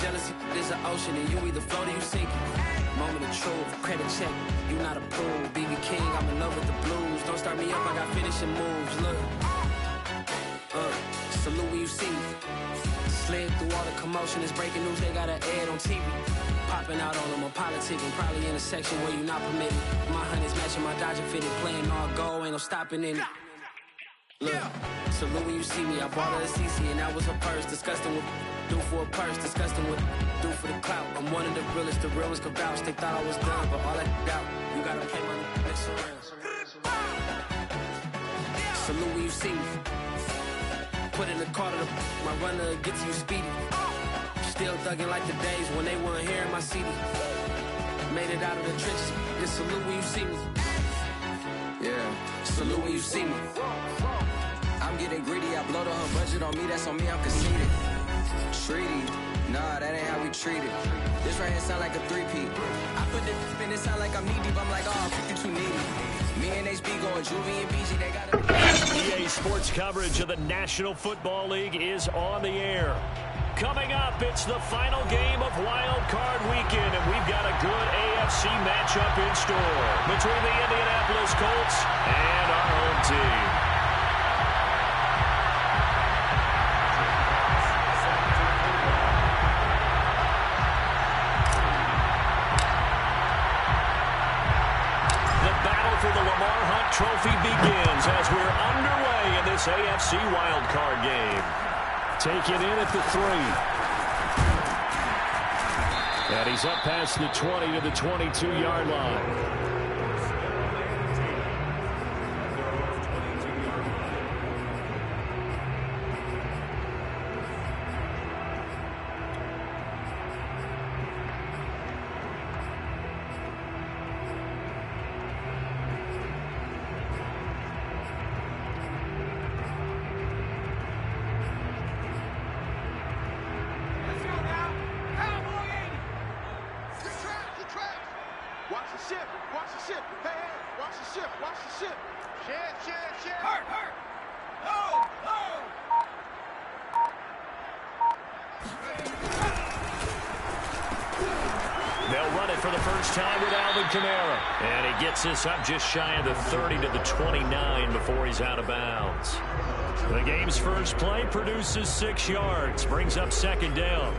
Jealousy is an ocean, and you either float or you sink. Moment of truth, credit check, you not approved. BB King, I'm in love with the blues. Don't start me up, I got finishing moves. Look, salute when you see me. Slid through all the commotion, it's breaking news, they got an ad on TV. Popping out on them, I'm politicking, probably in a section where you not permitted. My honey's matching my Dodger fitted, playing all gold, ain't no stopping in it. Look, salute when you see me, I bought her a CC and that was her purse. Disgusting with do for a purse, disgusting with do for the clout. I'm one of the realest, the realest could vouch. They thought I was done, but all I doubt, you gotta play my next around. Salute when you see me. Put in the car to my runner gets you speedy. Still thugging like the days when they weren't here in my CD. Made it out of the trenches. Just salute when you see me. Yeah, salute when you see me. I'm getting greedy, I blow the whole budget on me, that's on me, I'm conceited. Treaty, nah, that ain't how we treat it. This right here sound like a three-peat. I put the in it sound like I'm knee deep, I'm like, oh, 52 needy. Me and HB going Juvie and BG, they got EA Sports coverage of the National Football League is on the air. Coming up, it's the final game of Wild Card Weekend, and we've got a good AFC matchup in store between the Indianapolis Colts and our home team. For the Lamar Hunt Trophy begins as we're underway in this AFC wildcard game. Take it in at the 3. And he's up past the 20 to the 22-yard line. And he gets this up just shy of the 30 to the 29 before he's out of bounds. The game's first play produces 6 yards, brings up second down.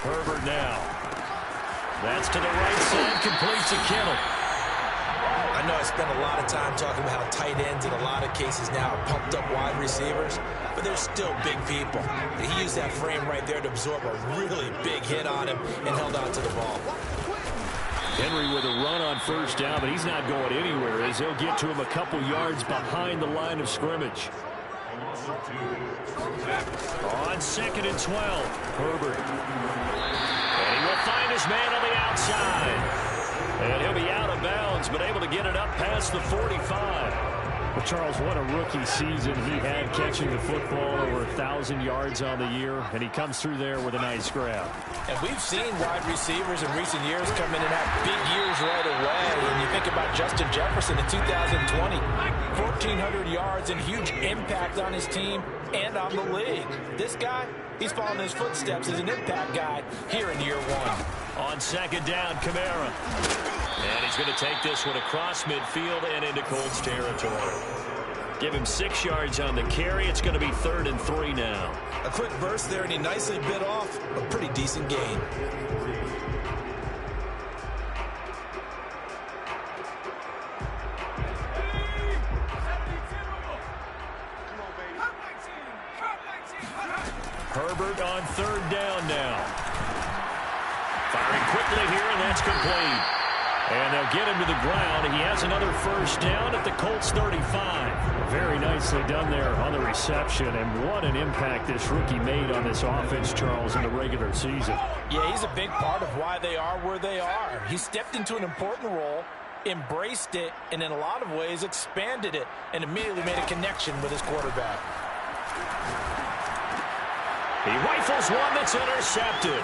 Herbert now. That's to the right side, complete to Kittle. I know I spent a lot of time talking about how tight ends in a lot of cases now are pumped up wide receivers, but they're still big people. And he used that frame right there to absorb a really big hit on him and held on to the ball. Henry with a run on first down, but he's not going anywhere as he'll get to him a couple yards behind the line of scrimmage. On 2nd and 12, Herbert. And he will find his man on the outside. And he'll be out of bounds, but able to get it up past the 45. Well, Charles, what a rookie season he had, catching the football over 1,000 yards on the year, and he comes through there with a nice grab. And we've seen wide receivers in recent years come in and have big years right away. And you think about Justin Jefferson in 2020, 1,400 yards and huge impact on his team and on the league. This guy, he's following his footsteps as an impact guy here in year 1. On 2nd down, Kamara. And he's going to take this one across midfield and into Colts territory. Give him 6 yards on the carry. It's going to be 3rd and 3 now. A quick burst there, and he nicely bit off a pretty decent gain. Herbert on 3rd down now. Firing quickly here, and that's complete. And they'll get him to the ground. He has another first down at the Colts 35. Very nicely done there on the reception. And what an impact this rookie made on this offense, Charles, in the regular season. Yeah, he's a big part of why they are where they are. He stepped into an important role, embraced it, and in a lot of ways expanded it, and immediately made a connection with his quarterback. He rifles one that's intercepted.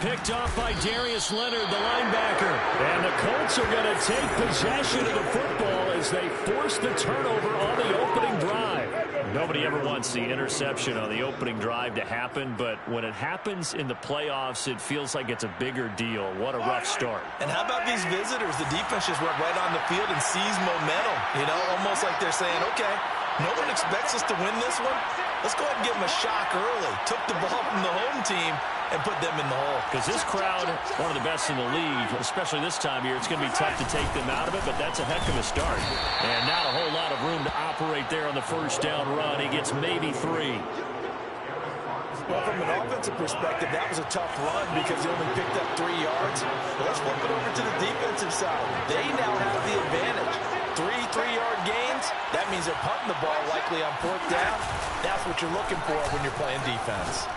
Picked off by Darius Leonard, the linebacker. And the Colts are going to take possession of the football as they force the turnover on the opening drive. Nobody ever wants the interception on the opening drive to happen, but when it happens in the playoffs, it feels like it's a bigger deal. What a rough start. And how about these visitors? The defense just went right on the field and seized momentum. You know, almost like they're saying, okay, no one expects us to win this one. Let's go ahead and give them a shock early. Took the ball from the home team and put them in the hole. Because this crowd, one of the best in the league, especially this time of year, it's going to be tough to take them out of it, but that's a heck of a start. And not a whole lot of room to operate there on the first down run. He gets maybe 3. Well, from an offensive perspective, that was a tough run because he only picked up 3 yards. But let's flip it over to the defensive side. They now have the advantage. 3 3-yard gains, that means they're punting the ball likely on 4th down. That's what you're looking for when you're playing defense.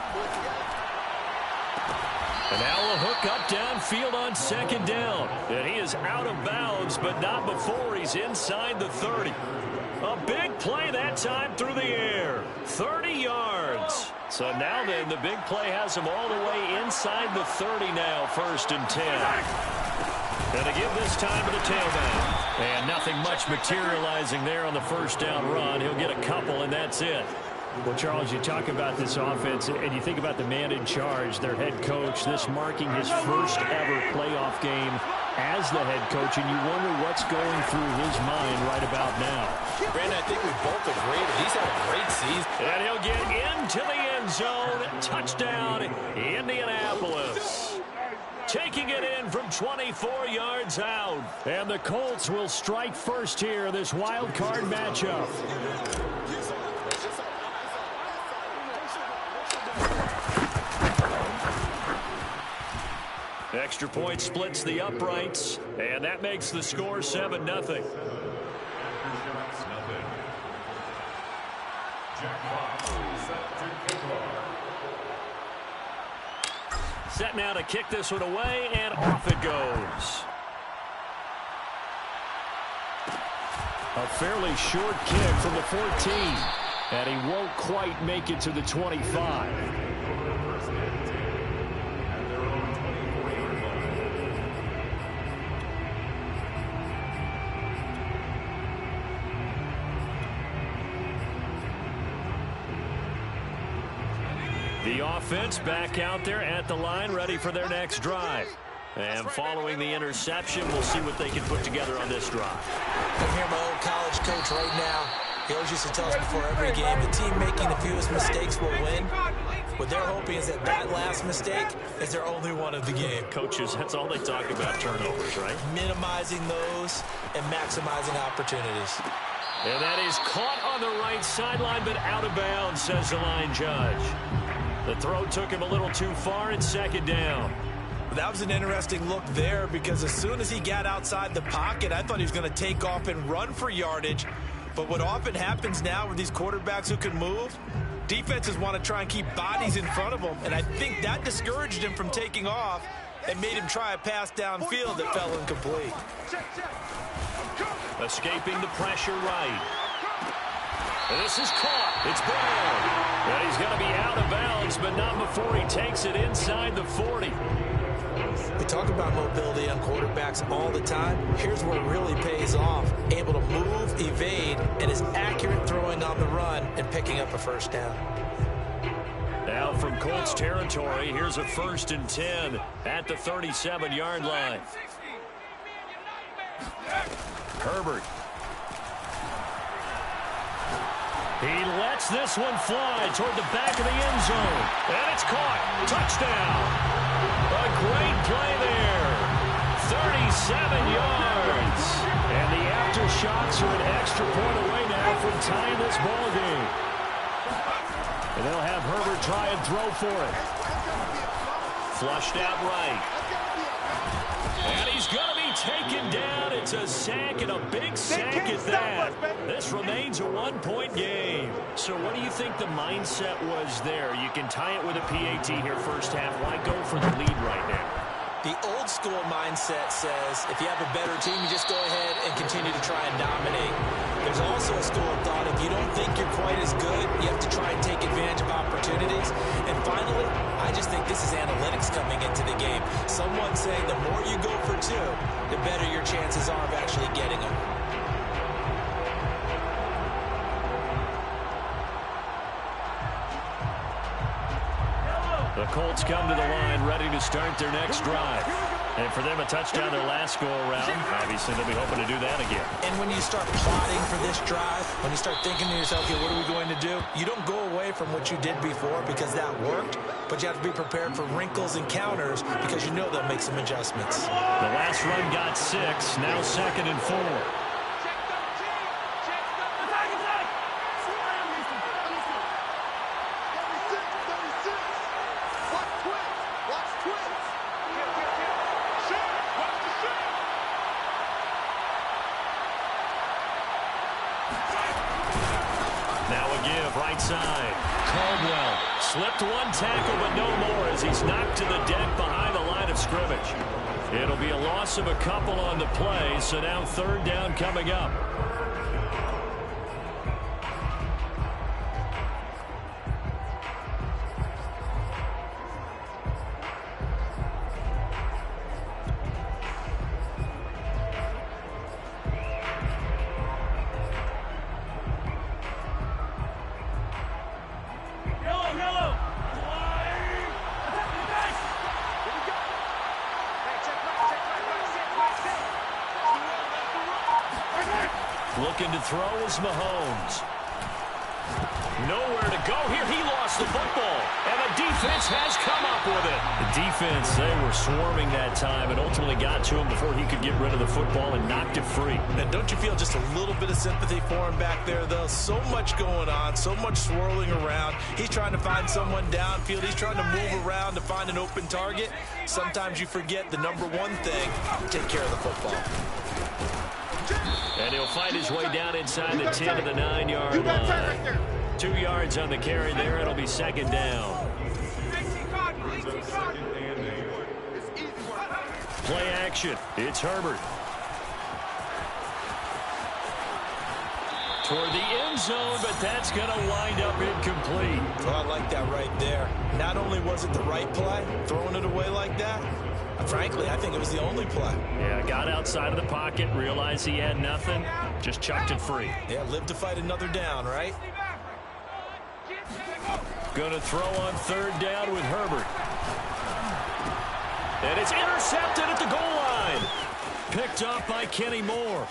And now a hook up downfield on 2nd down. And he is out of bounds, but not before he's inside the 30. A big play that time through the air. 30 yards. So now then, the big play has him all the way inside the 30 now, 1st and 10. And to give this time to the tailback. And nothing much materializing there on the first down run. He'll get a couple, and that's it. Well, Charles, you talk about this offense, and you think about the man in charge, their head coach, this marking his first ever playoff game as the head coach, and you wonder what's going through his mind right about now. Brandon, I think we both agree that he's had a great season. And he'll get into the end zone. Touchdown, Indianapolis. Taking it in from 24 yards out. And the Colts will strike first here, this wild card matchup. Extra point splits the uprights, and that makes the score 7-0. Set now to kick this one away, and off it goes. A fairly short kick from the 14, and he won't quite make it to the 25. The offense back out there at the line, ready for their next drive. And following the interception, we'll see what they can put together on this drive. I'm here, my old college coach right now. He always used to tell us before every game, the team making the fewest mistakes will win. What they're hoping is that that last mistake is their only one of the game. Coaches, that's all they talk about, turnovers, right? Minimizing those and maximizing opportunities. And that is caught on the right sideline, but out of bounds, says the line judge. The throw took him a little too far, and 2nd down. That was an interesting look there because as soon as he got outside the pocket, I thought he was going to take off and run for yardage. But what often happens now with these quarterbacks who can move, defenses want to try and keep bodies in front of them, and I think that discouraged him from taking off and made him try a pass downfield that fell incomplete. Escaping the pressure right. And this is caught. It's Brown. And he's going to be out of bounds, but not before he takes it inside the 40. We talk about mobility on quarterbacks all the time. Here's where it really pays off. Able to move, evade, and is accurate throwing on the run and picking up a 1st down. Now from Colts territory, here's a 1st and 10 at the 37-yard line. Herbert. He lets this one fly toward the back of the end zone. And it's caught. Touchdown. A great play there. 37 yards. And the aftershocks are an extra point away now from tying this ball game. And they'll have Herbert try and throw for it. Flushed out right. And he's going to be taken down. It's a sack, and a big sack at that. This remains a 1-point game. So what do you think the mindset was there? You can tie it with a PAT here first half. Why go for the lead right now? The old school mindset says if you have a better team, you just go ahead and continue to try and dominate. There's also a school of thought, if you don't think you're quite as good, you have to try and take advantage of opportunities. And finally, I just think this is analytics coming into the game. Someone saying the more you go for two, the better your chances are of actually getting them. The Colts come to the line ready to start their next drive. And for them, a touchdown their last go-around. Obviously, they'll be hoping to do that again. And when you start plotting for this drive, when you start thinking to yourself, okay, what are we going to do? You don't go away from what you did before because that worked, but you have to be prepared for wrinkles and counters because you know they'll make some adjustments. The last run got 6, now 2nd and 4. Right side. Caldwell slipped one tackle, but no more as he's knocked to the deck behind the line of scrimmage. It'll be a loss of a couple on the play, so now 3rd down coming up. Looking to throw is Mahomes. Nowhere to go here. He lost the football, and the defense has come up with it. The defense, they were swarming that time and ultimately got to him before he could get rid of the football and knocked it free. And don't you feel just a little bit of sympathy for him back there, though? So much going on, so much swirling around. He's trying to find someone downfield. He's trying to move around to find an open target. Sometimes you forget the number one thing, take care of the football. And he'll find his way down inside the 10 to the 9-yard line. 2 yards on the carry there. It'll be 2nd down. Play action. It's Herbert. Toward the end zone, but that's going to wind up incomplete. Well, I like that right there. Not only was it the right play, throwing it away like that, frankly, I think it was the only play. Yeah, got outside of the pocket, realized he had nothing, just chucked it free. Yeah, live to fight another down, right? Going to throw on 3rd down with Herbert. And it's intercepted at the goal line. Picked up by Kenny Moore.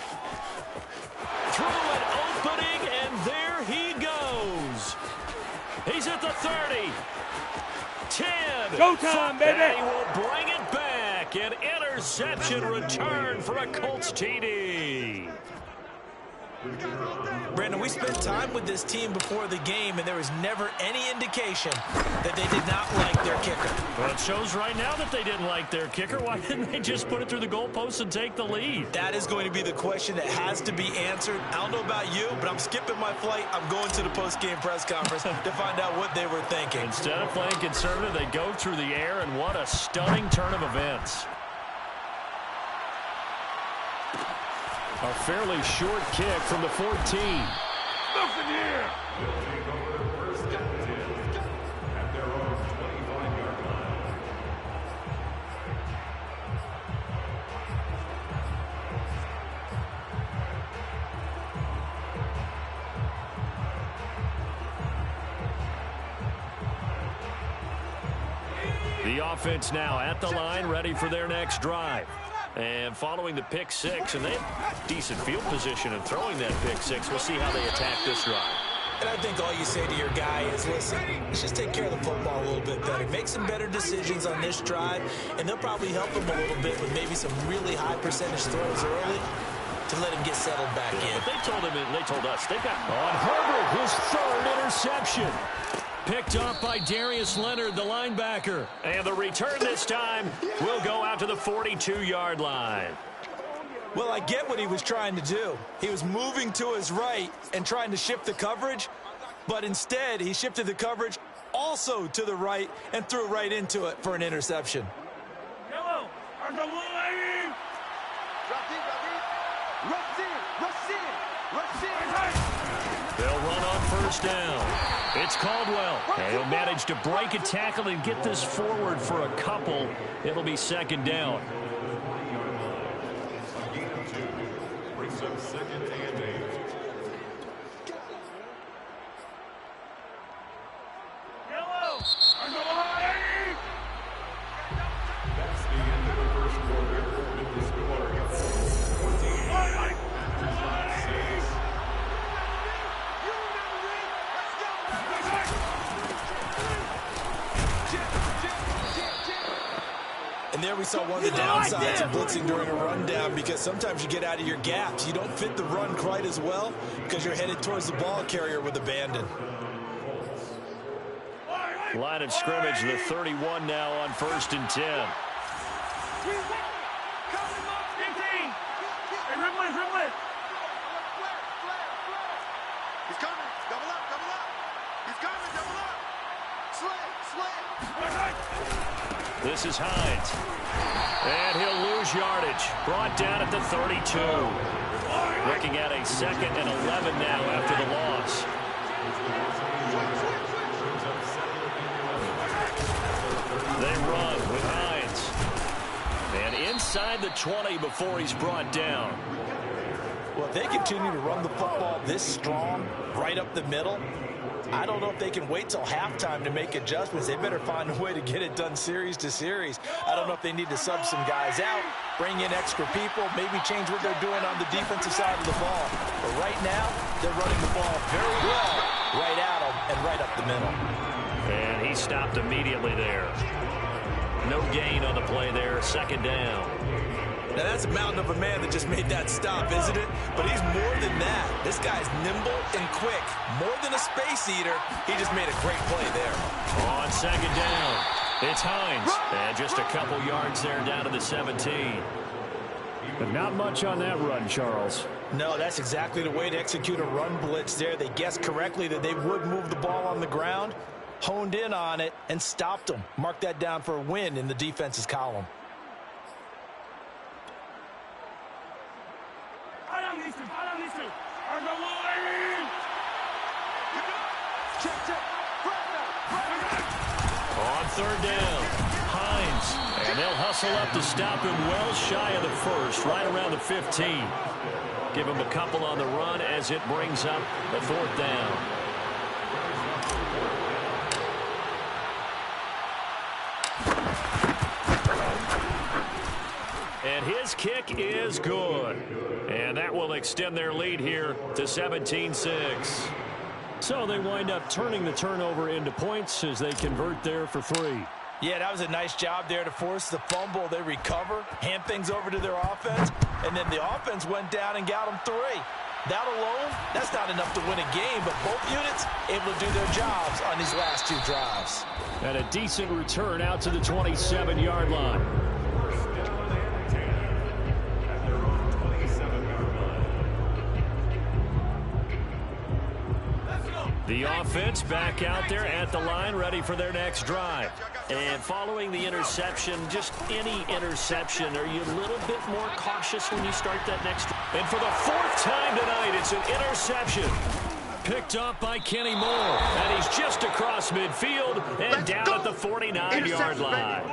Through an opening, and there he goes. He's at the 30. 10. Go time, baby. And he will bring it back. An interception return for a Colts TD. Brandon, we spent time with this team before the game, and there was never any indication that they did not like their kicker. Well, it shows right now that they didn't like their kicker. Why didn't they just put it through the goalpost and take the lead? That is going to be the question that has to be answered. I don't know about you, but I'm skipping my flight. I'm going to the post-game press conference to find out what they were thinking. Instead of playing conservative, they go through the air, and what a stunning turn of events. A fairly short kick from the 14. Nothing here. The offense now at the line, ready for their next drive. And following the pick six, and they have decent field position in throwing that pick six. We'll see how they attack this drive. And I think all you say to your guy is, listen, let's just take care of the football a little bit better. Make some better decisions on this drive, and they'll probably help him a little bit with maybe some really high percentage throws early to let him get settled back in. But they told him, and they told us, they've got on Herbert, his 3rd interception. Picked up by Darius Leonard, the linebacker. And the return this time will go out to the 42-yard line. Well, I get what he was trying to do. He was moving to his right and trying to shift the coverage, but instead he shifted the coverage also to the right and threw right into it for an interception. They'll run on first down. It's Caldwell. And he'll manage to break a tackle and get this forward for a couple. It'll be second down. And there we saw one of the downsides of blitzing during a rundown, because sometimes you get out of your gaps. You don't fit the run quite as well because you're headed towards the ball carrier with abandon. Line of scrimmage, the 31 now on 1st and 10. He's coming. Double up. He's coming. Double up. Slant. This is Hines. And he'll lose yardage. Brought down at the 32. Looking at a 2nd and 11 now after the loss. They run with Hines. And inside the 20 before he's brought down. Well, if they continue to run the football this strong, right up the middle, I don't know if they can wait till halftime to make adjustments. They better find a way to get it done series to series. I don't know if they need to sub some guys out, bring in extra people, maybe change what they're doing on the defensive side of the ball. But right now, they're running the ball very well right at them and right up the middle. And he stopped immediately there. No gain on the play there, 2nd down. Now, that's a mountain of a man that just made that stop, isn't it? But he's more than that. This guy's nimble and quick. More than a space eater, he just made a great play there. On 2nd down, it's Hines. And just a couple yards there down to the 17. But not much on that run, Charles. No, that's exactly the way to execute a run blitz there. They guessed correctly that they would move the ball on the ground, honed in on it, and stopped them. Mark that down for a win in the defense's column. On 3rd down, Hines. And they'll hustle up to stop him well shy of the 1st, right around the 15. Give him a couple on the run as it brings up the 4th down. And his kick is good. And that will extend their lead here to 17-6. So they wind up turning the turnover into points as they convert there for 3. Yeah, that was a nice job there to force the fumble. They recover, hand things over to their offense, and then the offense went down and got them 3. That alone, that's not enough to win a game, but both units able to do their jobs on these last 2 drives. And a decent return out to the 27-yard line. The offense back out there at the line, ready for their next drive. And following the interception, just any interception, are you a little bit more cautious when you start that next drive? And for the 4th time tonight, it's an interception. Picked up by Kenny Moore. And he's just across midfield and down at the 49-yard line.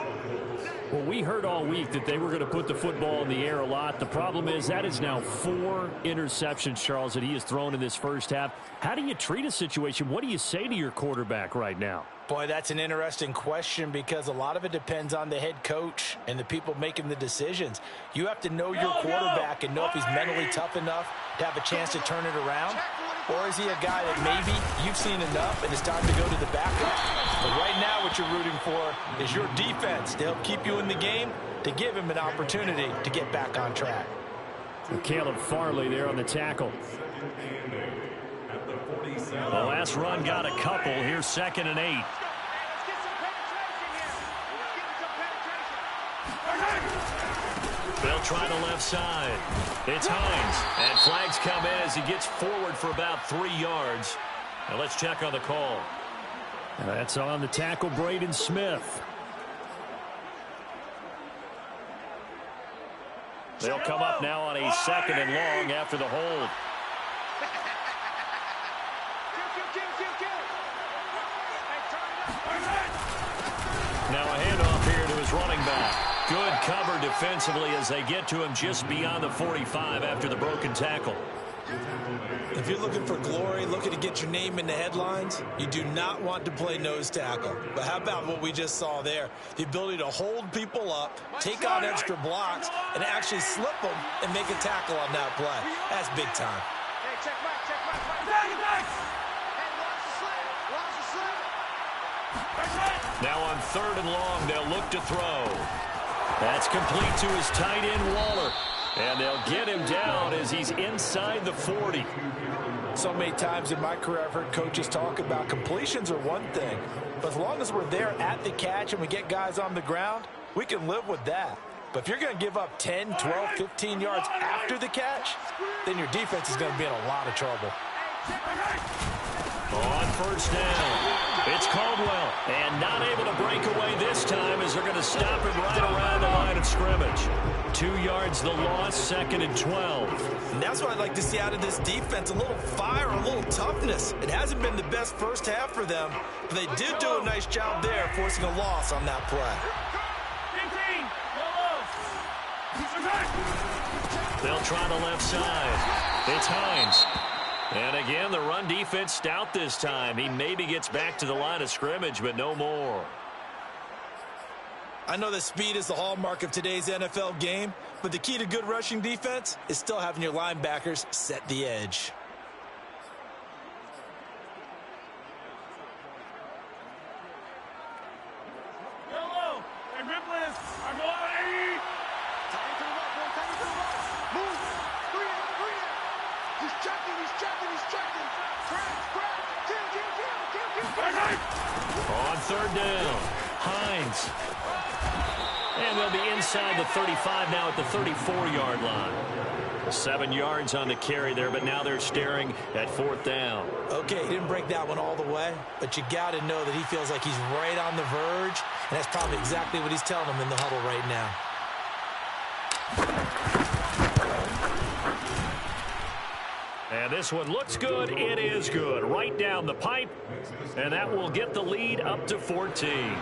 Well, we heard all week that they were going to put the football in the air a lot. The problem is that is now 4 interceptions, Charles, that he has thrown in this first half. How do you treat a situation? What do you say to your quarterback right now? Boy, that's an interesting question because a lot of it depends on the head coach and the people making the decisions. You have to know your quarterback and know if he's mentally tough enough to have a chance to turn it around. Or is he a guy that maybe you've seen enough and it's time to go to the backup? But right now what you're rooting for is your defense to help keep you in the game, to give him an opportunity to get back on track. Caleb Farley there on the tackle. The last run got a couple. Here's 2nd and 8. They'll try the left side. It's Hines. And flags come in as he gets forward for about 3 yards. Now let's check on the call. That's on the tackle, Braden Smith. They'll come up now on a 2nd and long after the hold. Now a handoff here to his running back. Good cover defensively as they get to him just beyond the 45 after the broken tackle. If you're looking for glory, looking to get your name in the headlines, you do not want to play nose tackle. But how about what we just saw there? The ability to hold people up, take on extra blocks, and actually slip them and make a tackle on that play. That's big time. Hey, check back. Now on 3rd and long, they'll look to throw. That's complete to his tight end, Waller. And they'll get him down as he's inside the 40. So many times in my career, I've heard coaches talk about completions are one thing. But as long as we're there at the catch and we get guys on the ground, we can live with that. But if you're going to give up 10, 12, 15 yards after the catch, then your defense is going to be in a lot of trouble. On 1st down, it's Caldwell. And not able to break away this time as they're going to stop him right around the line of scrimmage. 2 yards the loss, 2nd and 12. And that's what I'd like to see out of this defense, a little fire, a little toughness. It hasn't been the best first half for them, but they did do a nice job there forcing a loss on that play. They'll try the left side. It's Hines. And again, the run defense stout this time. He maybe gets back to the line of scrimmage, but no more. I know that speed is the hallmark of today's NFL game, but the key to good rushing defense is still having your linebackers set the edge. On 3rd down, Hines. And they'll be inside the 35 now at the 34-yard line. 7 yards on the carry there, but now they're staring at 4th down. Okay, he didn't break that one all the way, but you got to know that he feels like he's right on the verge, and that's probably exactly what he's telling them in the huddle right now. And this one looks good. It is good. Right down the pipe. And that will get the lead up to 14.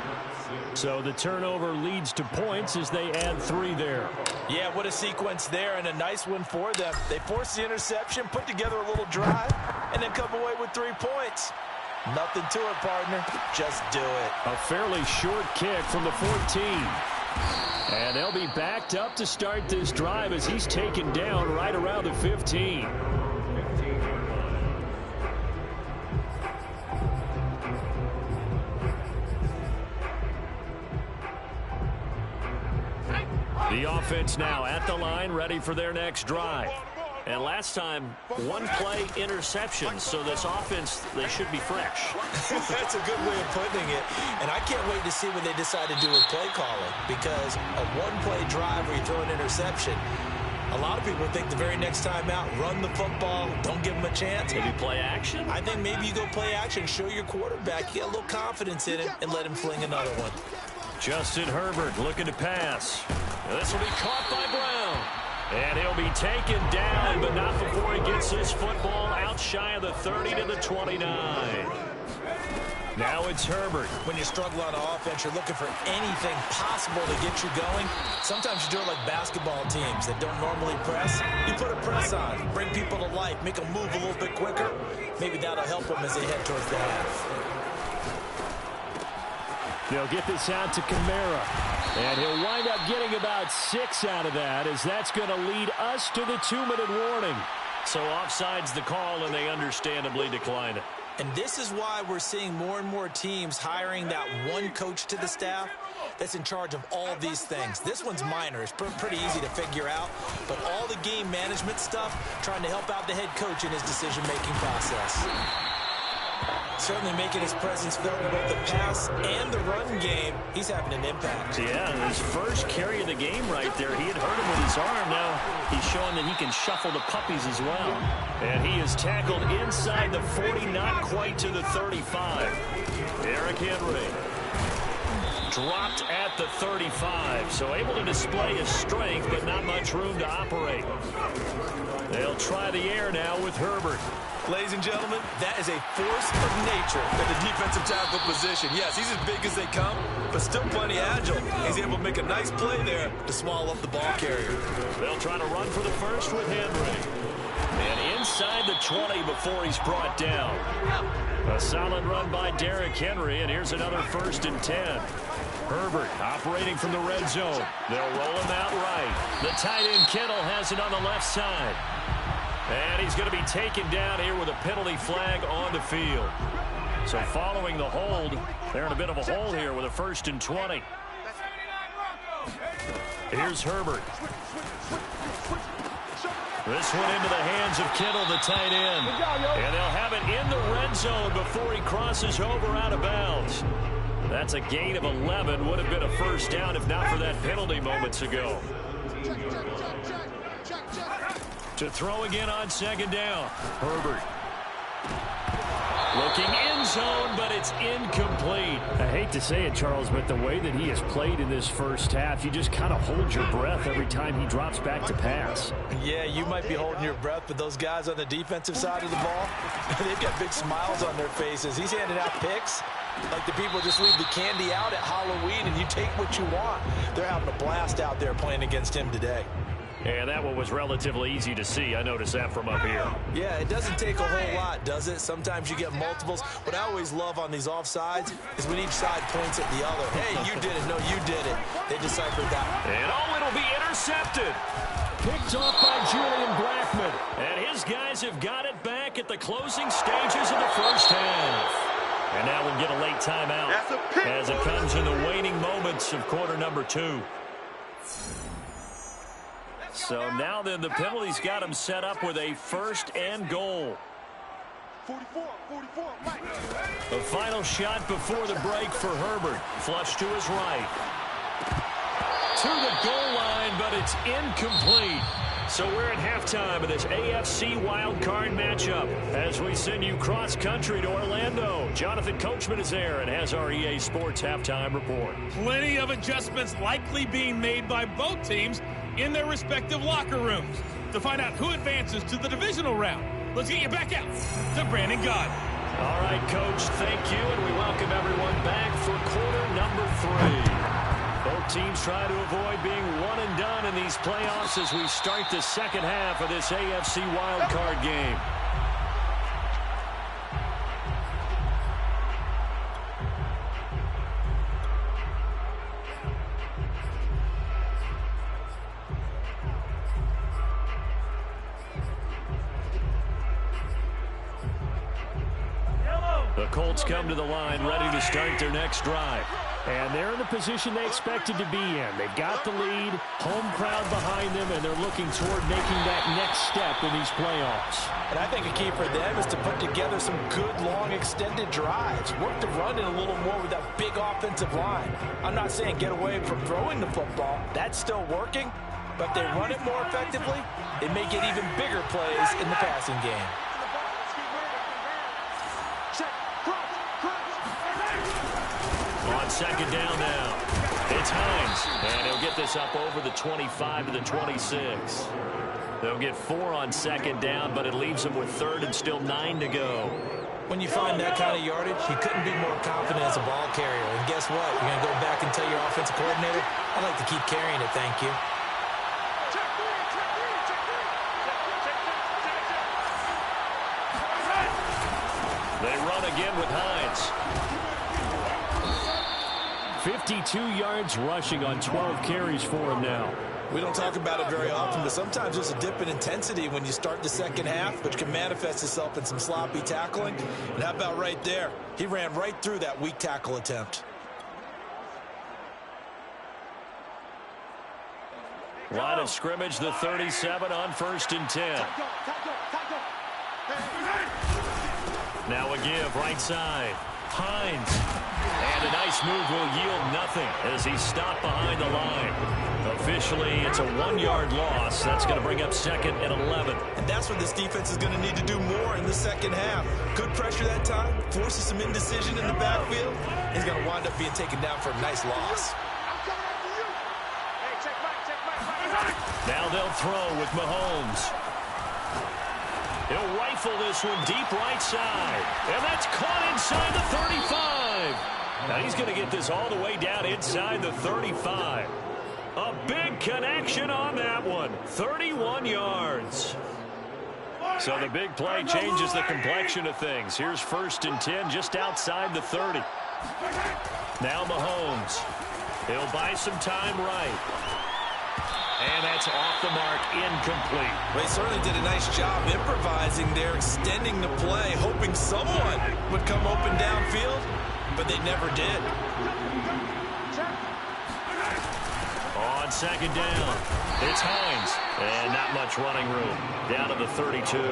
So the turnover leads to points as they add 3 there. Yeah, what a sequence there, and a nice one for them. They forced the interception, put together a little drive, and then come away with 3 points. Nothing to it, partner. Just do it. A fairly short kick from the 14. And they'll be backed up to start this drive as he's taken down right around the 15. The offense now at the line, ready for their next drive. And last time, 1 play interception, so this offense, they should be fresh. That's a good way of putting it. And I can't wait to see what they decide to do with play calling, because a 1-play drive where you throw an interception, a lot of people think the very next time out, run the football, don't give them a chance. Maybe play action? I think maybe you go play action, show your quarterback, you get a little confidence in it, and let him fling another one. Justin Herbert looking to pass. This will be caught by Brown. And he'll be taken down, but not before he gets his football out shy of the 30 to the 29. Now it's Herbert. When you struggle on offense, you're looking for anything possible to get you going. Sometimes you do it like basketball teams that don't normally press. You put a press on, bring people to life, make them move a little bit quicker. Maybe that'll help them as they head towards the half. They'll get this out to Kamara. And he'll wind up getting about 6 out of that, as that's going to lead us to the 2-minute warning. So offside's the call, and they understandably decline it. And this is why we're seeing more and more teams hiring that one coach to the staff that's in charge of all of these things. This one's minor. It's pretty easy to figure out. But all the game management stuff, trying to help out the head coach in his decision-making process. Certainly making his presence felt in both the pass and the run game. He's having an impact. Yeah, his first carry of the game right there, he had hurt him with his arm. Now he's showing that he can shuffle the puppies as well. And he is tackled inside the 40, not quite to the 35. Eric Henry. dropped at the 35, so able to display his strength, but not much room to operate. They'll try the air now with Herbert. Ladies and gentlemen, that is a force of nature at the defensive tackle position. Yes, he's as big as they come, but still plenty agile. He's able to make a nice play there to swallow up the ball carrier. They'll try to run for the first with Henry. And inside the 20 before he's brought down. A solid run by Derrick Henry, and here's another 1st and 10. Herbert operating from the red zone. They'll roll him out right. The tight end Kittle has it on the left side. And he's going to be taken down here with a penalty flag on the field. So following the hold, they're in a bit of a hole here with a 1st and 20. Here's Herbert. This one into the hands of Kittle, the tight end. And they'll have it in the red zone before he crosses over out of bounds. That's a gain of 11. Would have been a 1st down if not for that penalty moments ago. To throw again on 2nd down. Herbert. Looking in zone, but it's incomplete. I hate to say it, Charles, but the way that he has played in this first half, you just kind of hold your breath every time he drops back to pass. Yeah, you might be holding your breath, but those guys on the defensive side of the ball, they've got big smiles on their faces. He's handing out picks like the people just leave the candy out at Halloween and you take what you want. They're having a blast out there playing against him today. And that one was relatively easy to see. I noticed that from up here. Yeah, it doesn't take a whole lot, does it? Sometimes you get multiples. What I always love on these offsides is when each side points at the other. Hey, you did it. No, you did it. They deciphered that one. And it'll be intercepted. Picked off by Julian Blackmon. And his guys have got it back at the closing stages of the first half. And now we'll get a late timeout as it comes in the waning moments of quarter number 2. So now then the penalty's got him set up with a 1st and goal. 44, right. The final shot before the break for Herbert. Flush to his right. To the goal line, but it's incomplete. So we're at halftime of this AFC wildcard matchup as we send you cross-country to Orlando. Jonathan Coachman is there and has our EA Sports halftime report. Plenty of adjustments likely being made by both teams in their respective locker rooms. To find out who advances to the divisional round, let's get you back out to Brandon Gaudin. All right, Coach, thank you, and we welcome everyone back for quarter number 3. Both teams try to avoid being one and done in these playoffs as we start the second half of this AFC wildcard game. The Colts come to the line ready to start their next drive. And they're in the position they expected to be in. They've got the lead, home crowd behind them, and they're looking toward making that next step in these playoffs. And I think a key for them is to put together some good, long, extended drives. Work the run in a little more with that big offensive line. I'm not saying get away from throwing the football. That's still working. But if they run it more effectively, they may get even bigger plays in the passing game. On 2nd down now, it's Hines, and he'll get this up over the 25 to the 26. They'll get 4 on 2nd down, but it leaves them with 3rd and still 9 to go. When you find that kind of yardage, you couldn't be more confident as a ball carrier. And guess what? You're going to go back and tell your offensive coordinator, I'd like to keep carrying it, thank you. They run again with Hines. 52 yards rushing on 12 carries for him now. We don't talk about it very often, but sometimes there's a dip in intensity when you start the second half, which can manifest itself in some sloppy tackling. And how about right there? He ran right through that weak tackle attempt. Line of scrimmage, the 37 on 1st and 10. Now a give right side. Hines. And a nice move will yield nothing as he's stopped behind the line. Officially, it's a 1-yard loss. That's going to bring up 2nd and 11. And that's what this defense is going to need to do more in the second half. Good pressure that time, forces some indecision in the backfield. He's going to wind up being taken down for a nice loss. Now they'll throw with Mahomes. He'll rifle this one deep right side. And that's caught inside the 35. Now he's going to get this all the way down inside the 35. A big connection on that one. 31 yards. So the big play changes the complexion of things. Here's 1st and 10 just outside the 30. Now Mahomes. He'll buy some time right. And that's off the mark, incomplete. They certainly did a nice job improvising there, extending the play, hoping someone would come open downfield, but they never did. On 2nd down, it's Hines. And not much running room. Down to the 32.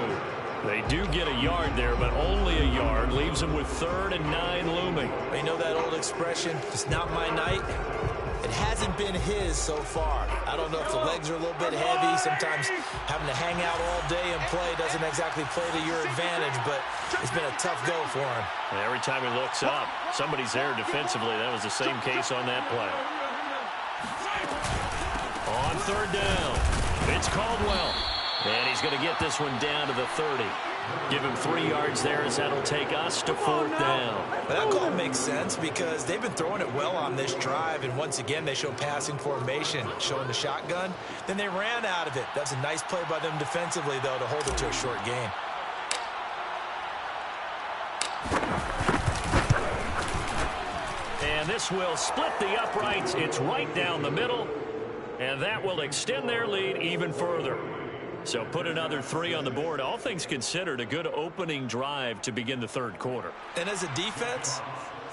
They do get a yard there, but only a yard. Leaves them with 3rd and 9 looming. You know that old expression, it's not my night. It hasn't been his so far. I don't know if the legs are a little bit heavy. Sometimes having to hang out all day and play doesn't exactly play to your advantage, but it's been a tough go for him. And every time he looks up, somebody's there defensively. That was the same case on that play. On 3rd down, it's Caldwell. And he's going to get this one down to the 30. Give him 3 yards there as that'll take us to 4th down. That call makes sense because they've been throwing it well on this drive, and once again they show passing formation, showing the shotgun. Then they ran out of it. That's a nice play by them defensively, though, to hold it to a short gain. And this will split the uprights. It's right down the middle, and that will extend their lead even further. So put another 3 on the board. All things considered, a good opening drive to begin the 3rd quarter. And as a defense,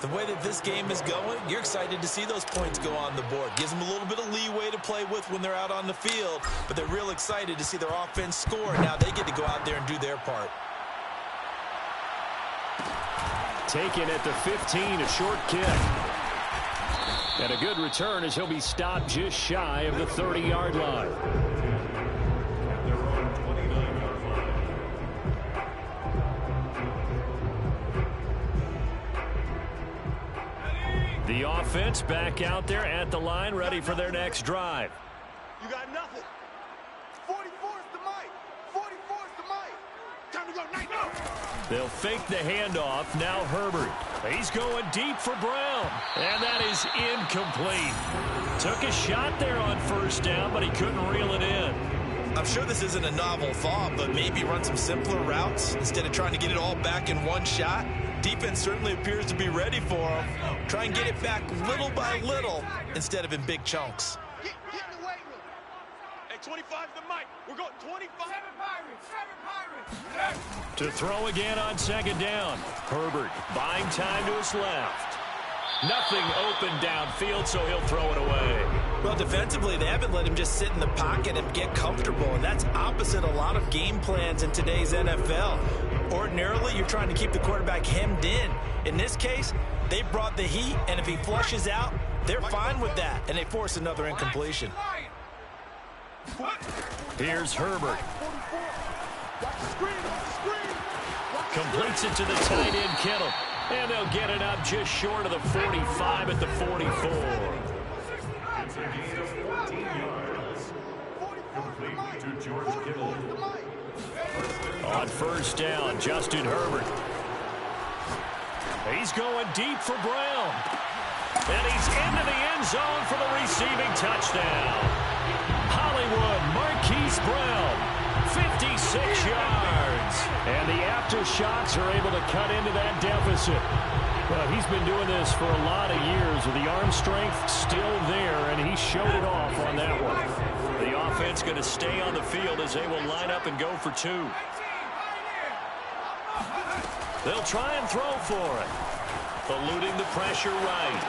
the way that this game is going, you're excited to see those points go on the board. Gives them a little bit of leeway to play with when they're out on the field, but they're real excited to see their offense score. Now they get to go out there and do their part. Taken at the 15, a short kick. And a good return as he'll be stopped just shy of the 30-yard line. The offense back out there at the line, ready for their next drive. You got nothing. 44's the mic. 44's the mic. Time to go. Night, no. They'll fake the handoff. Now Herbert. He's going deep for Brown. And that is incomplete. Took a shot there on 1st down, but he couldn't reel it in. I'm sure this isn't a novel thought, but maybe run some simpler routes instead of trying to get it all back in one shot. Defense certainly appears to be ready for him. Try and get it back little by little instead of in big chunks. Get in the weight room. Hey, 25's the mic. We're going 25. 7 Pirates. To throw again on 2nd down. Herbert buying time to his left. Nothing open downfield, so he'll throw it away. Well, defensively, they haven't let him just sit in the pocket and get comfortable, and that's opposite a lot of game plans in today's NFL. Ordinarily, you're trying to keep the quarterback hemmed in. In this case, they brought the heat, and if he flushes out, they're fine with that, and they force another incompletion. Here's Herbert. Completes it to the tight end, Kittle. And they'll get it up just short of the 45 at the 44. On 1st down, Justin Herbert. He's going deep for Brown. And he's into the end zone for the receiving touchdown. Hollywood Marquise Brown, 56 yards. And the aftershocks are able to cut into that deficit. Well, he's been doing this for a lot of years with the arm strength still there, and he showed it off on that one. The offense going to stay on the field as they will line up and go for 2. They'll try and throw for it. Eluding the pressure right.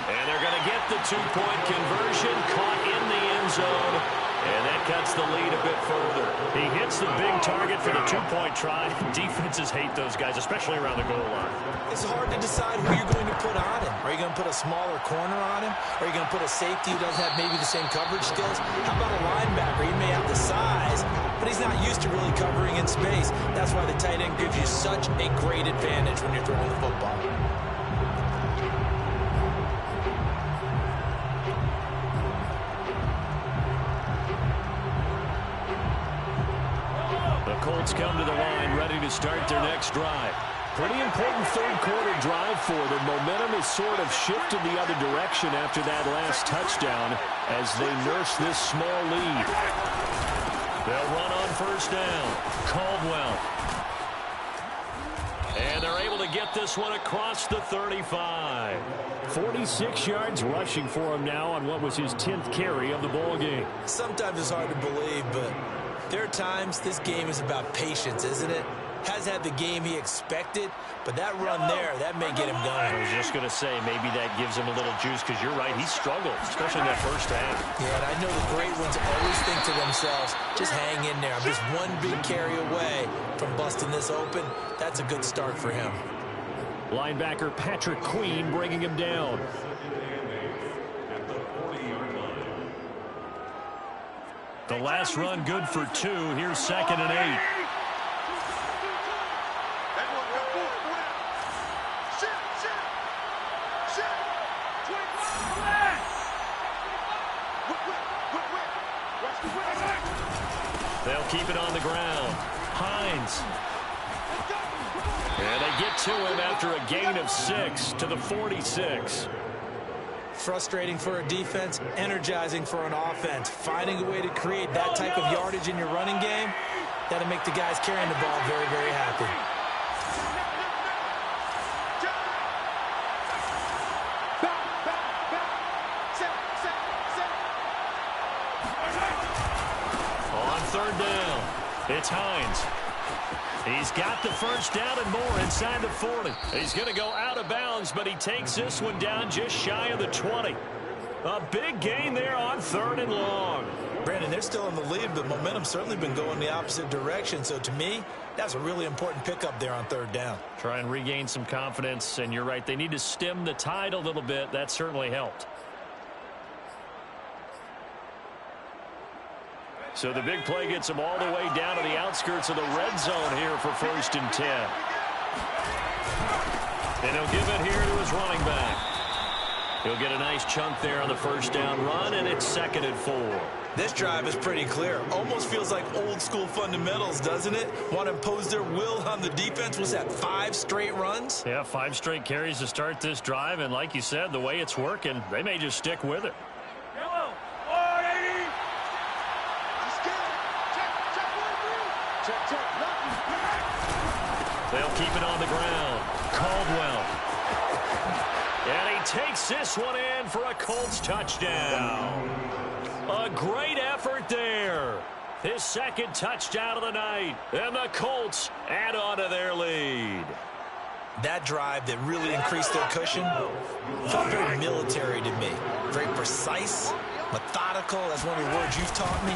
And they're going to get the 2-point conversion, caught in the end zone. And that cuts the lead a bit further. He hits the big target for the two-point try. Defenses hate those guys, especially around the goal line. It's hard to decide who you're going to put on him. Are you going to put a smaller corner on him? Are you going to put a safety who doesn't have maybe the same coverage skills? How about a linebacker? He may have the size, but he's not used to really covering in space. That's why the tight end gives you such a great advantage when you're throwing the football. Colts come to the line, ready to start their next drive. Pretty important third-quarter drive for them. Momentum has sort of shifted the other direction after that last touchdown as they nurse this small lead. They'll run on first down. Caldwell. And they're able to get this one across the 35. 46 yards rushing for him now on what was his 10th carry of the ball game. Sometimes it's hard to believe, but there are times this game is about patience, isn't it? Has had the game he expected, but that run there, that may get him going. I was just going to say, maybe that gives him a little juice, because you're right, he struggled, especially in that first half. Yeah, and I know the great ones always think to themselves, just hang in there. I'm just one big carry away from busting this open. That's a good start for him. Linebacker Patrick Queen bringing him down. The last run good for 2. Here's 2nd and 8. They'll keep it on the ground. Hines. And they get to him after a gain of 6 to the 46. Frustrating for a defense, energizing for an offense. Finding a way to create that type of yardage in your running game, that'll make the guys carrying the ball very, very happy. On third down, it's Hines. He's got the first down and more inside the 40. He's going to go out of bounds, but he takes this one down just shy of the 20. A big gain there on 3rd and long. Brandon, they're still in the lead, but momentum's certainly been going the opposite direction. So to me, that's a really important pickup there on 3rd down. Try and regain some confidence, and you're right, they need to stem the tide a little bit. That certainly helped. So the big play gets him all the way down to the outskirts of the red zone here for 1st and 10. And he'll give it here to his running back. He'll get a nice chunk there on the first down run, and it's 2nd and 4. This drive is pretty clear. Almost feels like old school fundamentals, doesn't it? Want to impose their will on the defense. Was that 5 straight runs? Yeah, 5 straight carries to start this drive, and like you said, the way it's working, they may just stick with it. They'll keep it on the ground. Caldwell. And he takes this one in for a Colts touchdown. A great effort there. His 2nd touchdown of the night. And the Colts add on to their lead. That drive that really increased their cushion felt very military to me. Very precise, methodical. That's one of the words you've taught me.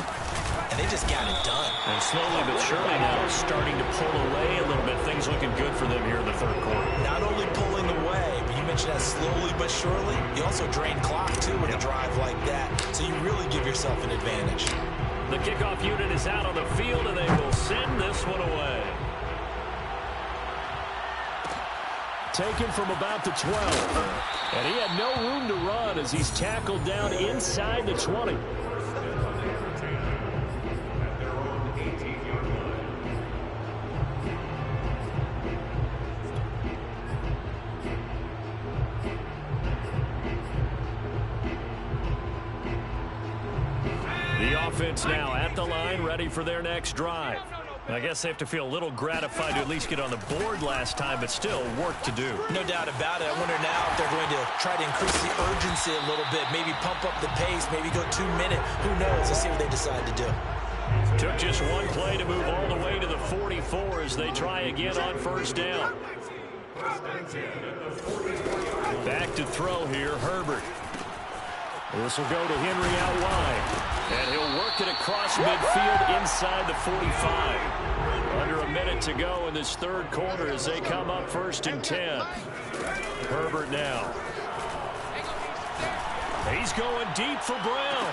And they just got it done. And slowly but surely now starting to pull away a little bit. Things looking good for them here in the 3rd quarter. Not only pulling away, but you mentioned that slowly but surely. You also drain clock, too, with a drive like that. So you really give yourself an advantage. The kickoff unit is out on the field, and they will send this one away. Taken from about the 12. And he had no room to run as he's tackled down inside the 20. The offense now at the line, ready for their next drive. I guess they have to feel a little gratified to at least get on the board last time, but still work to do. No doubt about it. I wonder now if they're going to try to increase the urgency a little bit, maybe pump up the pace, maybe go 2 minutes. Who knows? Let's see what they decide to do. Took just one play to move all the way to the 44 as they try again on first down. Back to throw here, Herbert. This will go to Henry out wide. And he'll work it across midfield inside the 45. Under a minute to go in this third quarter as they come up 1st and 10. Herbert now. He's going deep for Brown.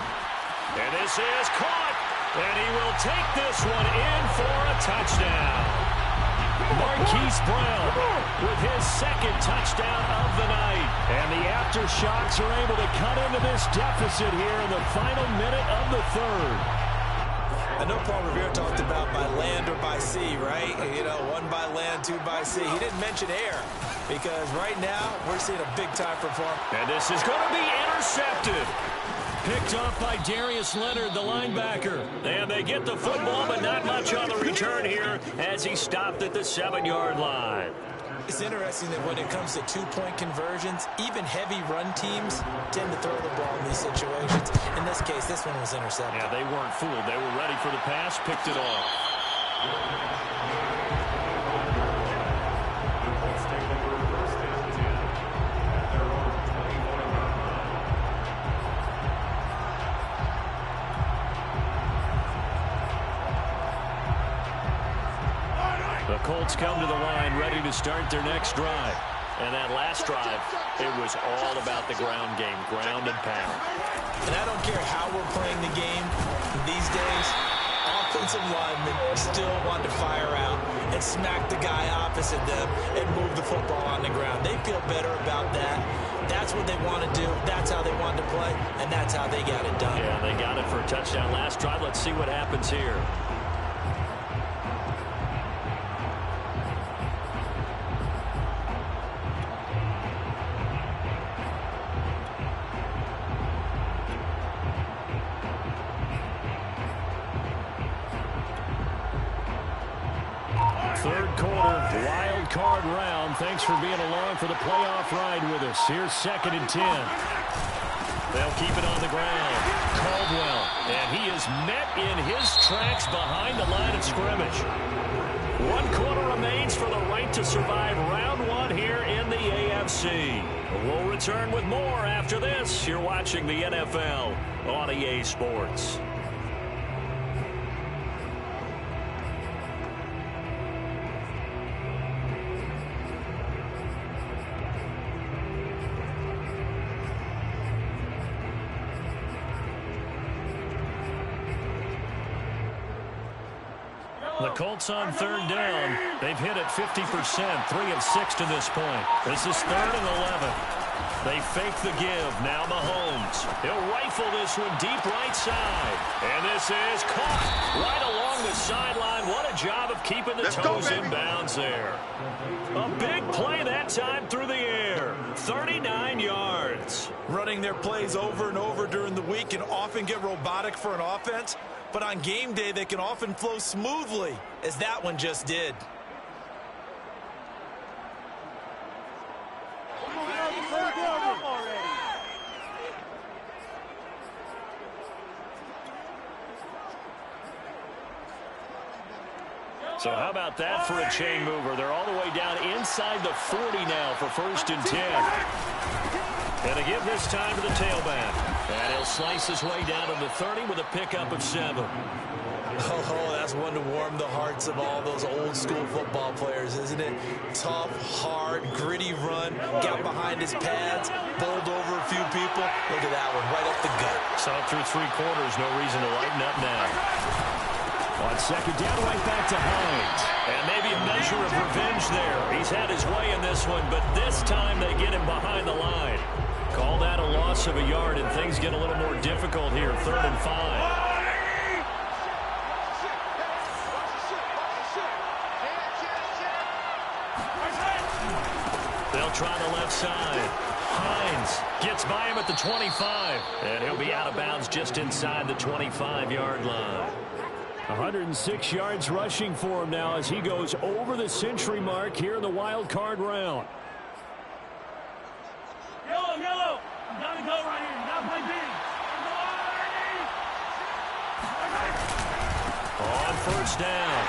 And this is caught. And he will take this one in for a touchdown. Marquise Brown with his second touchdown of the night. And the Aftershocks are able to cut into this deficit here in the final minute of the third. I know Paul Revere talked about by land or by sea, right? You know, 1 by land, 2 by sea. He didn't mention air because right now we're seeing a big-time performance. And this is going to be intercepted. Picked off by Darius Leonard, the linebacker. And they get the football, but not much on the return here as he stopped at the 7-yard line. It's interesting that when it comes to two-point conversions, even heavy run teams tend to throw the ball in these situations. In this case, this one was intercepted. Yeah, they weren't fooled. They were ready for the pass, picked it off. The Colts come to the line ready to start their next drive. And that last drive, it was all about the ground game, ground and pound. And I don't care how we're playing the game these days, offensive linemen still want to fire out and smack the guy opposite them and move the football on the ground. They feel better about that. That's what they want to do. That's how they want to play, and that's how they got it done. Yeah, they got it for a touchdown last drive. Let's see what happens here. Third quarter, wild card round. Thanks for being along for the playoff ride with us. Here's 2nd and 10. They'll keep it on the ground. Caldwell, and he is met in his tracks behind the line of scrimmage. 1 quarter remains for the right to survive round 1 here in the AFC. We'll return with more after this. You're watching the NFL on EA Sports. The Colts on 3rd down. They've hit it 50%, 3 of 6 to this point. This is 3rd and 11. They fake the give. Now Mahomes. He'll rifle this one deep right side. And this is caught right along the sideline. What a job of keeping the toes in bounds there. A big play that time through the air. 39 yards. Running their plays over and over during the week can often get robotic for an offense. But on game day, they can often flow smoothly, as that one just did. So how about that for a chain mover? They're all the way down inside the 40 now for 1st and 10. And they give this time to the tailback. And he'll slice his way down to the 30 with a pickup of 7. Oh, that's one to warm the hearts of all those old school football players, isn't it? Tough, hard, gritty run, got behind his pads, bowled over a few people. Look at that one, right up the gut. So through 3 quarters, no reason to lighten up now. On 2nd down, right back to Hines. And maybe a measure of revenge there. He's had his way in this one, but this time they get him behind the line. Call that a loss of a yard, and things get a little more difficult here. 3rd and 5. They'll try the left side. Hines gets by him at the 25. And he'll be out of bounds just inside the 25-yard line. 106 yards rushing for him now as he goes over the century mark here in the wild card round. Yellow. You gotta go right here. You gotta play big. On 1st down,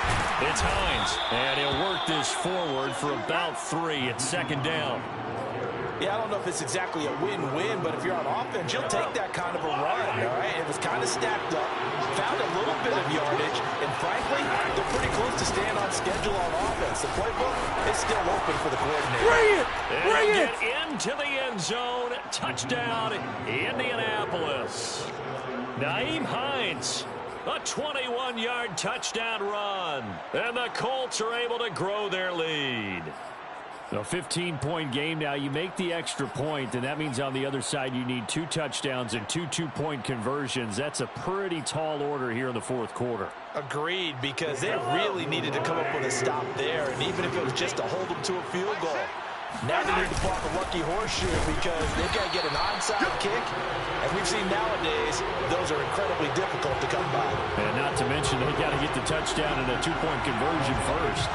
it's Hines. And he'll work this forward for about 3 at 2nd down. Yeah, I don't know if it's exactly a win-win, but if you're on offense, you'll take that kind of a run, all right? It was kind of stacked up, found a little bit of yardage, and frankly, they're pretty close to staying on schedule on offense. The playbook is still open for the coordinator. Bring it! Bring it! Into the end zone. Touchdown, Indianapolis. Nyheim Hines. A 21-yard touchdown run. And the Colts are able to grow their lead. A 15-point game now. You make the extra point, and that means on the other side you need 2 touchdowns and 2 two-point conversions. That's a pretty tall order here in the fourth quarter. Agreed, because they really needed to come up with a stop there, and even if it was just to hold them to a field goal. Now they need to pop a lucky horseshoe because they've got to get an onside kick. As we've seen nowadays, those are incredibly difficult to come by. And not to mention, they've got to get the touchdown and a 2-point conversion first.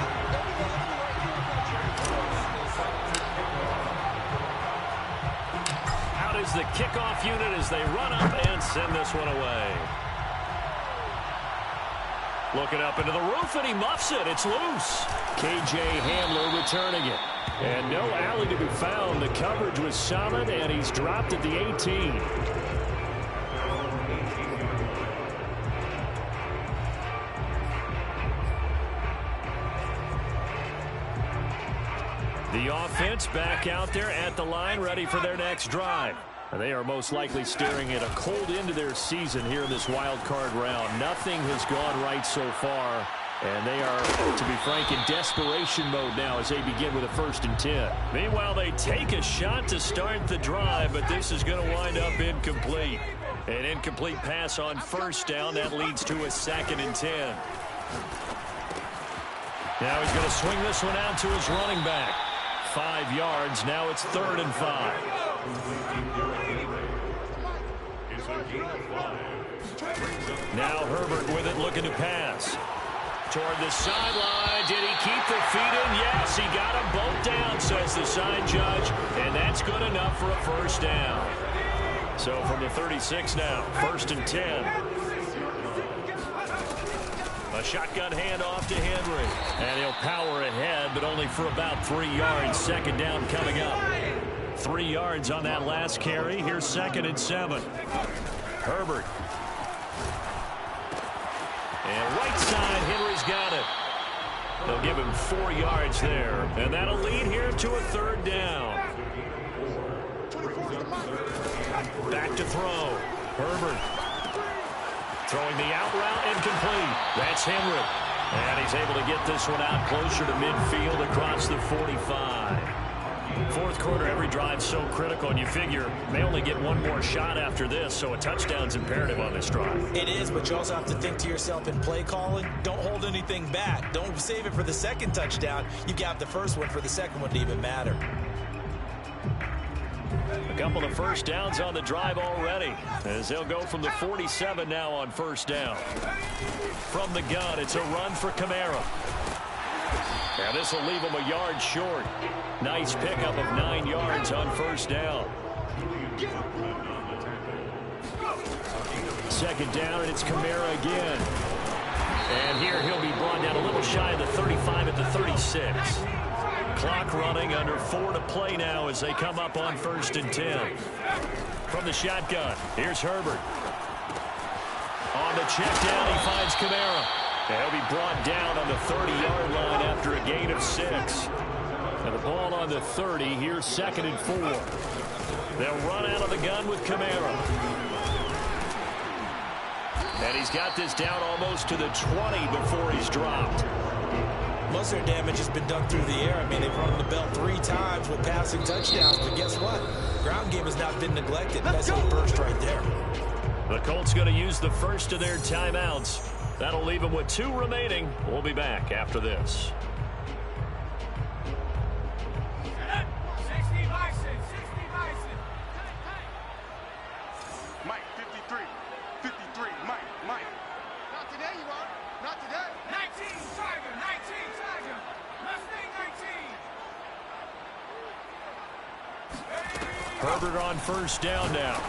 Out is the kickoff unit as they run up and send this one away. Looking up into the roof, and he muffs it. It's loose. K.J. Hamler returning it. And no alley to be found. The coverage was solid, and he's dropped at the 18. The offense back out there at the line, ready for their next drive. And they are most likely staring at a cold end to their season here in this wild card round. Nothing has gone right so far. And they are, to be frank, in desperation mode now as they begin with a 1st and 10. Meanwhile, they take a shot to start the drive, but this is going to wind up incomplete. An incomplete pass on 1st down. That leads to a 2nd and 10. Now he's going to swing this one out to his running back. 5 yards. Now it's 3rd and 5. Now Herbert with it, looking to pass. Toward the sideline. Did he keep the feet in? Yes, he got them both down, says the sign judge. And that's good enough for a 1st down. So from the 36 now, 1st and 10. A shotgun handoff to Henry. And he'll power ahead, but only for about 3 yards. 2nd down coming up. 3 yards on that last carry. Here's 2nd and 7. Herbert. And right side, Henry's got it. They'll give him 4 yards there. And that'll lead here to a 3rd down. Back to throw. Herbert. Throwing the out route, incomplete. That's Henry. And he's able to get this one out closer to midfield across the 45. Fourth quarter, every drive so critical, and you figure they only get 1 more shot after this, so a touchdown's imperative on this drive. It is, but you also have to think to yourself in play calling, don't hold anything back. Don't save it for the 2nd touchdown. You got the 1st one for the 2nd one to even matter. A couple of 1st downs on the drive already, as they'll go from the 47 now on 1st down. From the gun, it's a run for Kamara. Now this will leave him a yard short. Nice pickup of 9 yards on 1st down. 2nd down, and it's Kamara again. And here he'll be brought down a little shy of the 35 at the 36. Clock running, under 4 to play now as they come up on 1st and 10. From the shotgun, here's Herbert. On the check down, he finds Kamara. And he'll be brought down on the 30-yard line after a gain of 6. And the ball on the 30. Here's 2nd and 4. They'll run out of the gun with Kamara. And he's got this down almost to the 20 before he's dropped. Most of their damage has been done through the air. I mean, they've run the bell 3 times with passing touchdowns. But guess what? Ground game has not been neglected. That's a burst right there. The Colts going to use the first of their timeouts. That'll leave them with 2 remaining. We'll be back after this. Mike, 53. 53, Mike. Not today, you are. Not today. 19, Tiger. 19, Tiger. Mustang 19. Herbert on 1st down now.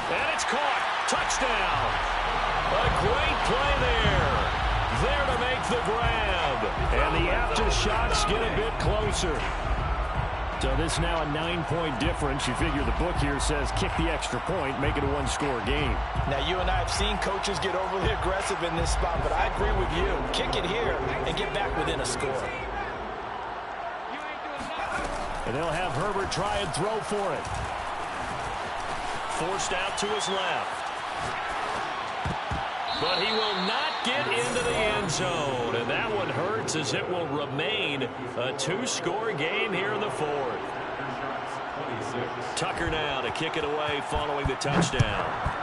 And it's caught. Touchdown. A great play there. There to make the grab. And the aftershocks get a bit closer. So this is now a 9-point difference. You figure the book here says kick the extra point, make it a one-score game. Now, you and I have seen coaches get overly aggressive in this spot, but I agree with you. Kick it here and get back within a score. And they'll have Herbert try and throw for it. Forced out to his left. But he will not get into the end zone. And that one hurts as it will remain a 2-score game here in the fourth. Tucker now to kick it away following the touchdown.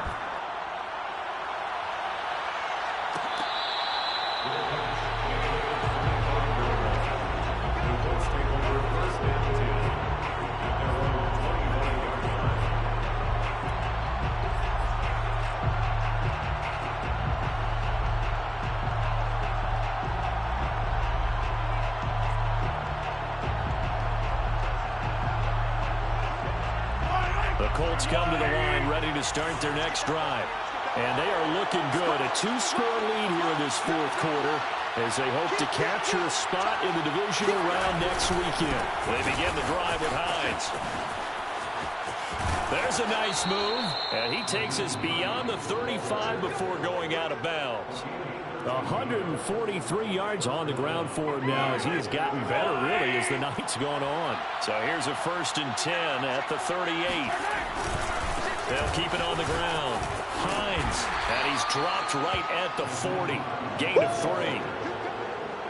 Colts come to the line ready to start their next drive. And they are looking good. A 2-score lead here in this fourth quarter as they hope to capture a spot in the divisional round next weekend. They begin the drive with Hines. There's a nice move. And he takes us beyond the 35 before going out of bounds. 143 yards on the ground for him now as he has gotten better, really, as the night's gone on. So here's a 1st and 10 at the 38. They'll keep it on the ground. Hines, and he's dropped right at the 40. Gain of 3.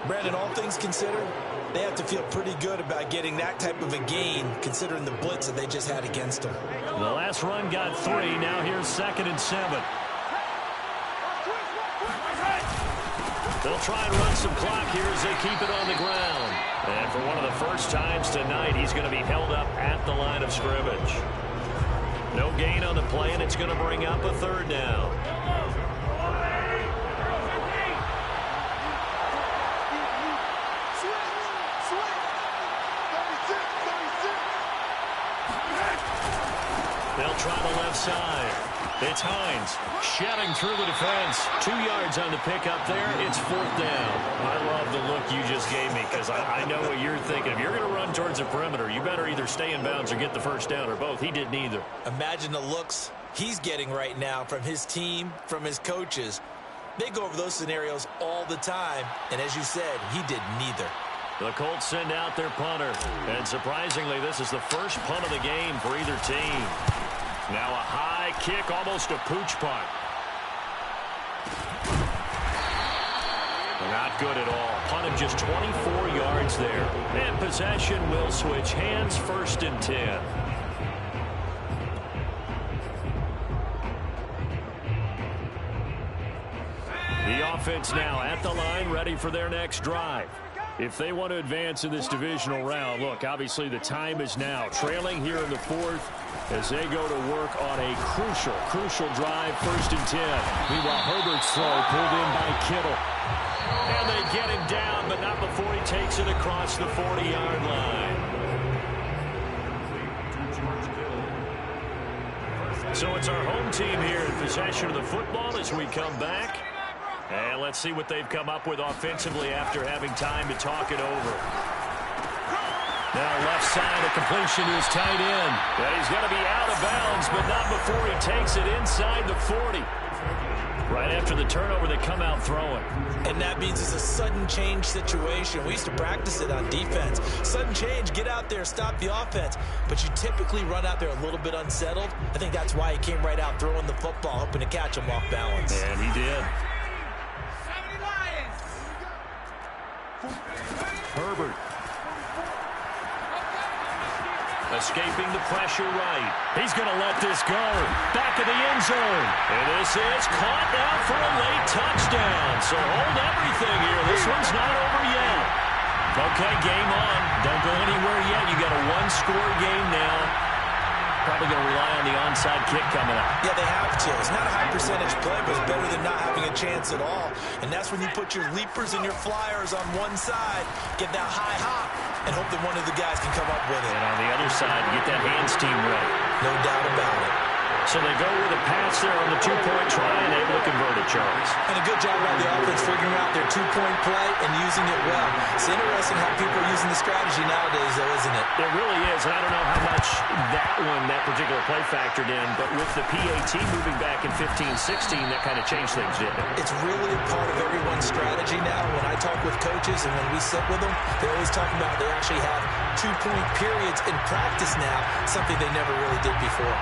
Brandon, all things considered, they have to feel pretty good about getting that type of a gain, considering the blitz that they just had against them. The last run got 3. Now here's 2nd and 7. They'll try and run some clock here as they keep it on the ground. And for one of the first times tonight, he's going to be held up at the line of scrimmage. No gain on the play, and it's going to bring up a 3rd down. They'll try the left side. It's Hines shedding through the defense. 2 yards on the pickup there. It's 4th down. I love the look you just gave me because I know what you're thinking. If you're going to run towards the perimeter, you better either stay in bounds or get the 1st down or both. He did neither. Imagine the looks he's getting right now from his team, from his coaches. They go over those scenarios all the time, and as you said, he did neither. The Colts send out their punter, and surprisingly, this is the first punt of the game for either team. Now a high kick, almost a pooch punt. Not good at all. Punted just 24 yards there. And possession will switch hands, 1st and 10. The offense now at the line, ready for their next drive. If they want to advance in this divisional round, look, obviously the time is now. Trailing here in the 4th as they go to work on a crucial drive, 1st and 10. Meanwhile, Herbert's throw pulled in by Kittle. And they get him down, but not before he takes it across the 40-yard line. So it's our home team here in possession of the football as we come back. And let's see what they've come up with offensively after having time to talk it over. Now left side, a completion to his tight end. And he's going to be out of bounds, but not before he takes it inside the 40. Right after the turnover, they come out throwing. And that means it's a sudden change situation. We used to practice it on defense. Sudden change, get out there, stop the offense. But you typically run out there a little bit unsettled. I think that's why he came right out throwing the football, hoping to catch him off balance. And he did. Herbert. Escaping the pressure right. He's going to let this go. Back in the end zone. And this is caught now for a late touchdown. So hold everything here. This one's not over yet. Okay, game on. Don't go anywhere yet. You got a 1-score game now. Probably going to rely on the onside kick coming up. Yeah, they have to. It's not a high percentage play, but it's better than not having a chance at all. And that's when you put your leapers and your flyers on one side, get that high hop, and hope that one of the guys can come up with it. And on the other side, get that hands team ready. No doubt about it. So they go with a pass there on the 2-point try and able to convert it, Charles. And a good job by the offense figuring out their 2-point play and using it well. It's interesting how people use using the strategy nowadays, though, isn't it? It really is, and I don't know how much that particular play factored in, but with the PAT moving back in 15-16, that kind of changed things, didn't it? It's really a part of everyone's strategy now. When I talk with coaches and when we sit with them, they always talk about they actually have 2-point periods in practice now, something they never really did before.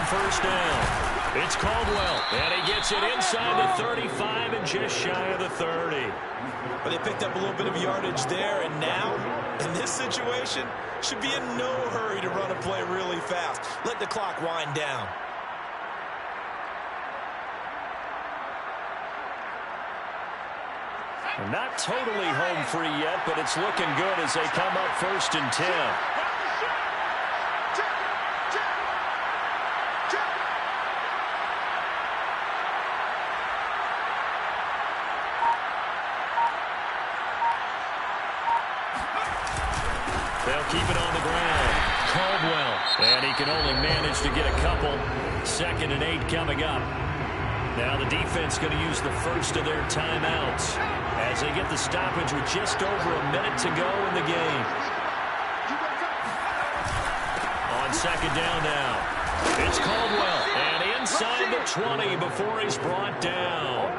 First down. It's Caldwell, and he gets it inside the 35 and just shy of the 30. But they picked up a little bit of yardage there, and now, in this situation, should be in no hurry to run a play really fast. Let the clock wind down. Not totally home free yet, but it's looking good as they come up 1st and 10. They'll keep it on the ground. Caldwell. And he can only manage to get a couple. 2nd and 8 coming up. Now the defense going to use the first of their timeouts as they get the stoppage with just over a minute to go in the game. On 2nd down now. It's Caldwell. And inside the 20 before he's brought down.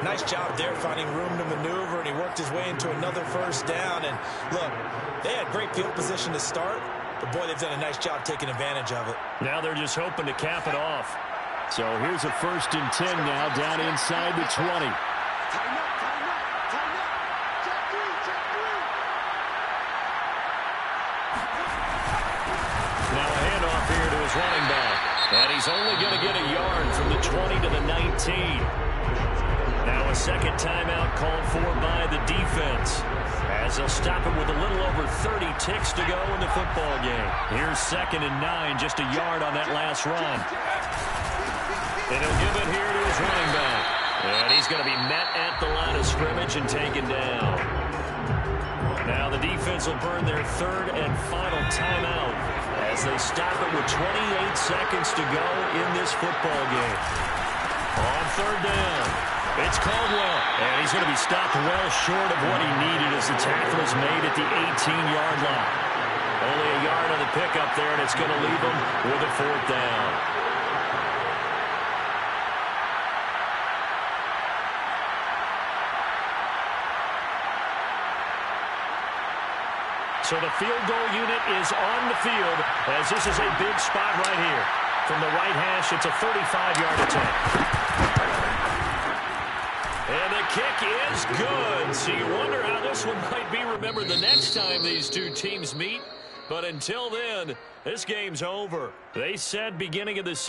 Nice job there finding room to maneuver, and he worked his way into another 1st down. And look, they had great field position to start, but boy, they've done a nice job taking advantage of it. Now they're just hoping to cap it off. So here's a 1st and 10 now down inside the 20. Now a handoff here to his running back. And he's only going to get a yard from the 20 to the 19. Now a 2nd timeout called for by the defense, as they'll stop it with a little over 30 ticks to go in the football game. Here's 2nd and 9, just a yard on that last run. And he'll give it here to his running back. And he's going to be met at the line of scrimmage and taken down. Now the defense will burn their 3rd and final timeout as they stop it with 28 seconds to go in this football game. On 3rd down, it's Caldwell, and he's going to be stopped well short of what he needed as the tackle is made at the 18-yard line. Only a yard on the pickup there, and it's going to leave him with a 4th down. So the field goal unit is on the field as this is a big spot right here. From the right hash, it's a 35-yard attempt. And the kick is good. So you wonder how this one might be remembered the next time these two teams meet. But until then, this game's over. They said beginning of the season.